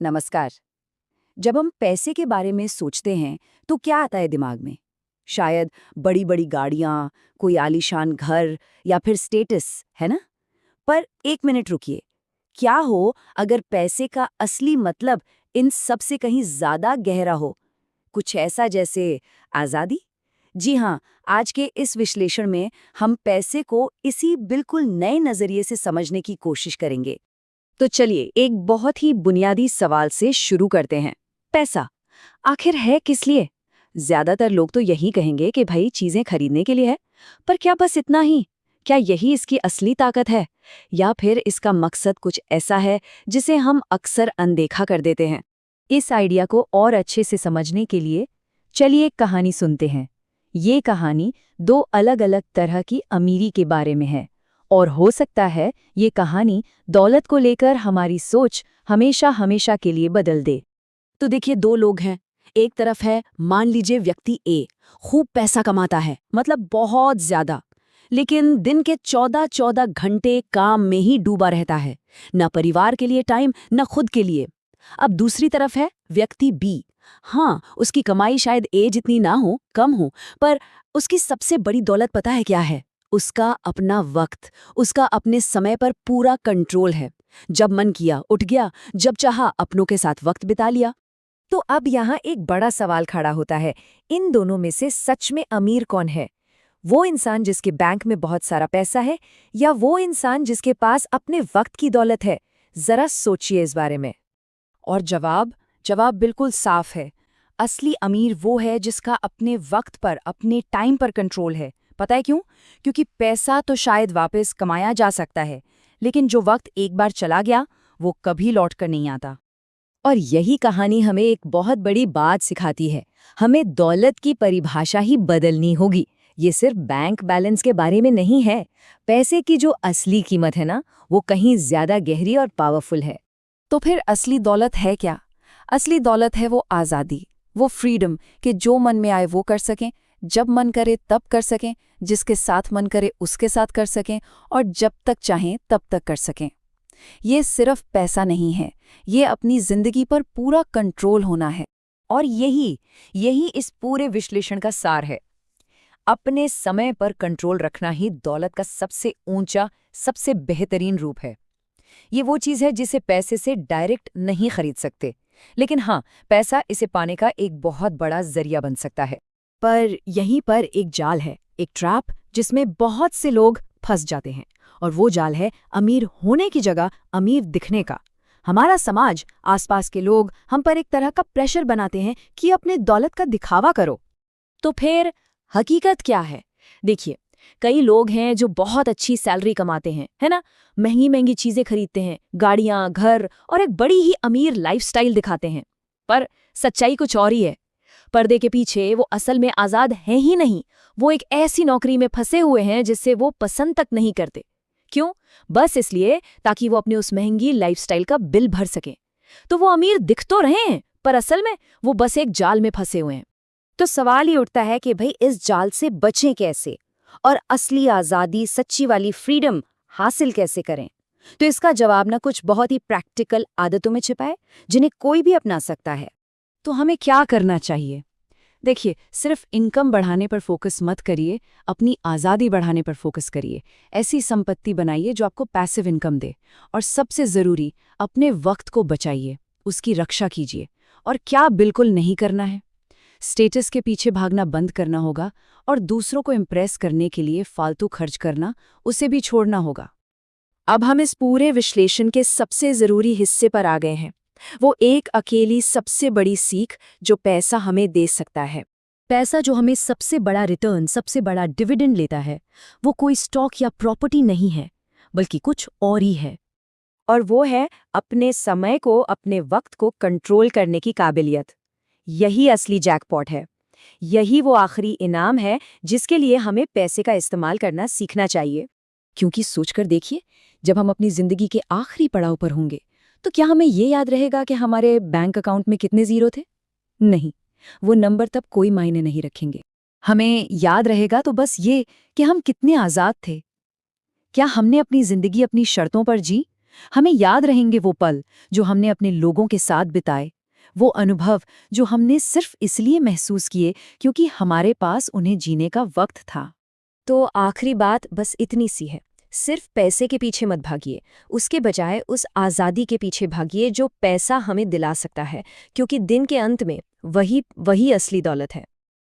नमस्कार। जब हम पैसे के बारे में सोचते हैं तो क्या आता है दिमाग में? शायद बड़ी बड़ी गाड़ियां, कोई आलीशान घर या फिर स्टेटस, है ना? पर एक मिनट रुकिए। क्या हो अगर पैसे का असली मतलब इन सब से कहीं ज्यादा गहरा हो? कुछ ऐसा जैसे आजादी। जी हाँ, आज के इस विश्लेषण में हम पैसे को इसी बिल्कुल नए नजरिए से समझने की कोशिश करेंगे। तो चलिए एक बहुत ही बुनियादी सवाल से शुरू करते हैं। पैसा आखिर है किस लिए? ज्यादातर लोग तो यही कहेंगे कि भाई चीजें खरीदने के लिए है। पर क्या बस इतना ही? क्या यही इसकी असली ताकत है? या फिर इसका मकसद कुछ ऐसा है जिसे हम अक्सर अनदेखा कर देते हैं? इस आइडिया को और अच्छे से समझने के लिए चलिए एक कहानी सुनते हैं। ये कहानी दो अलग-अलग तरह की अमीरी के बारे में है। और हो सकता है ये कहानी दौलत को लेकर हमारी सोच हमेशा हमेशा के लिए बदल दे। तो देखिए, दो लोग हैं। एक तरफ है, मान लीजिए व्यक्ति ए, खूब पैसा कमाता है, मतलब बहुत ज्यादा, लेकिन दिन के 14-14 घंटे काम में ही डूबा रहता है। न परिवार के लिए टाइम, न खुद के लिए। अब दूसरी तरफ है व्यक्ति बी। हाँ, उसकी कमाई शायद ए जितनी ना हो, कम हो, पर उसकी सबसे बड़ी दौलत पता है क्या है? उसका अपना वक्त, उसका अपने समय पर पूरा कंट्रोल है। जब मन किया उठ गया, जब चाहा अपनों के साथ वक्त बिता लिया। तो अब यहाँ एक बड़ा सवाल खड़ा होता है, इन दोनों में से सच में अमीर कौन है? वो इंसान जिसके बैंक में बहुत सारा पैसा है, या वो इंसान जिसके पास अपने वक्त की दौलत है? जरा सोचिए इस बारे में। और जवाब जवाब बिल्कुल साफ है। असली अमीर वो है जिसका अपने वक्त पर, अपने टाइम पर कंट्रोल है। पता है क्यों? क्योंकि पैसा तो शायद वापस कमाया जा सकता है, लेकिन जो वक्त एक बार चला गया वो कभी लौट कर नहीं आता। और यही कहानी हमें एक बहुत बड़ी बात सिखाती है। हमें दौलत की परिभाषा ही बदलनी होगी। ये सिर्फ बैंक बैलेंस के बारे में नहीं है। पैसे की जो असली कीमत है ना, वो कहीं ज्यादा गहरी और पावरफुल है। तो फिर असली दौलत है क्या? असली दौलत है वो आज़ादी, वो फ्रीडम कि जो मन में आए वो कर सकें, जब मन करे तब कर सकें, जिसके साथ मन करे उसके साथ कर सकें, और जब तक चाहें तब तक कर सकें। ये सिर्फ पैसा नहीं है, ये अपनी जिंदगी पर पूरा कंट्रोल होना है। और यही यही इस पूरे विश्लेषण का सार है। अपने समय पर कंट्रोल रखना ही दौलत का सबसे ऊंचा, सबसे बेहतरीन रूप है। ये वो चीज़ है जिसे पैसे से डायरेक्ट नहीं खरीद सकते, लेकिन हाँ, पैसा इसे पाने का एक बहुत बड़ा जरिया बन सकता है। पर यहीं पर एक जाल है, एक ट्रैप, जिसमें बहुत से लोग फंस जाते हैं। और वो जाल है अमीर होने की जगह अमीर दिखने का। हमारा समाज, आसपास के लोग हम पर एक तरह का प्रेशर बनाते हैं कि अपने दौलत का दिखावा करो। तो फिर हकीकत क्या है? देखिए, कई लोग हैं जो बहुत अच्छी सैलरी कमाते हैं, है ना? महंगी महंगी चीजें खरीदते हैं, गाड़ियां, घर, और एक बड़ी ही अमीर लाइफस्टाइल दिखाते हैं। पर सच्चाई कुछ और ही है। पर्दे के पीछे वो असल में आजाद हैं ही नहीं। वो एक ऐसी नौकरी में फंसे हुए हैं जिससे वो पसंद तक नहीं करते। क्यों? बस इसलिए ताकि वो अपने उस महंगी लाइफस्टाइल का बिल भर सकें। तो वो अमीर दिख तो रहे हैं, पर असल में वो बस एक जाल में फंसे हुए हैं। तो सवाल ही उठता है कि भाई इस जाल से बचें कैसे, और असली आज़ादी, सच्ची वाली फ्रीडम हासिल कैसे करें? तो इसका जवाब ना कुछ बहुत ही प्रैक्टिकल आदतों में छिपा है, जिन्हें कोई भी अपना सकता है। तो हमें क्या करना चाहिए? देखिए, सिर्फ इनकम बढ़ाने पर फोकस मत करिए, अपनी आज़ादी बढ़ाने पर फोकस करिए। ऐसी संपत्ति बनाइए जो आपको पैसिव इनकम दे। और सबसे ज़रूरी, अपने वक्त को बचाइए, उसकी रक्षा कीजिए। और क्या बिल्कुल नहीं करना है? स्टेटस के पीछे भागना बंद करना होगा, और दूसरों को इम्प्रेस करने के लिए फालतू खर्च करना, उसे भी छोड़ना होगा। अब हम इस पूरे विश्लेषण के सबसे ज़रूरी हिस्से पर आ गए हैं। वो एक अकेली सबसे बड़ी सीख जो पैसा हमें दे सकता है। पैसा जो हमें सबसे बड़ा रिटर्न, सबसे बड़ा डिविडेंड लेता है, वो कोई स्टॉक या प्रॉपर्टी नहीं है, बल्कि कुछ और ही है। और वो है अपने समय को, अपने वक्त को कंट्रोल करने की काबिलियत। यही असली जैकपॉट है। यही वो आखिरी इनाम है जिसके लिए हमें पैसे का इस्तेमाल करना सीखना चाहिए। क्योंकि सोचकर देखिए, जब हम अपनी जिंदगी के आखिरी पड़ाव पर होंगे, तो क्या हमें ये याद रहेगा कि हमारे बैंक अकाउंट में कितने जीरो थे? नहीं, वो नंबर तब कोई मायने नहीं रखेंगे। हमें याद रहेगा तो बस ये कि हम कितने आज़ाद थे। क्या हमने अपनी जिंदगी अपनी शर्तों पर जी, हमें याद रहेंगे वो पल जो हमने अपने लोगों के साथ बिताए, वो अनुभव जो हमने सिर्फ इसलिए महसूस किए क्योंकि हमारे पास उन्हें जीने का वक्त था। तो आखिरी बात बस इतनी सी है, सिर्फ पैसे के पीछे मत भागिए, उसके बजाय उस आज़ादी के पीछे भागिए जो पैसा हमें दिला सकता है, क्योंकि दिन के अंत में वही वही असली दौलत है।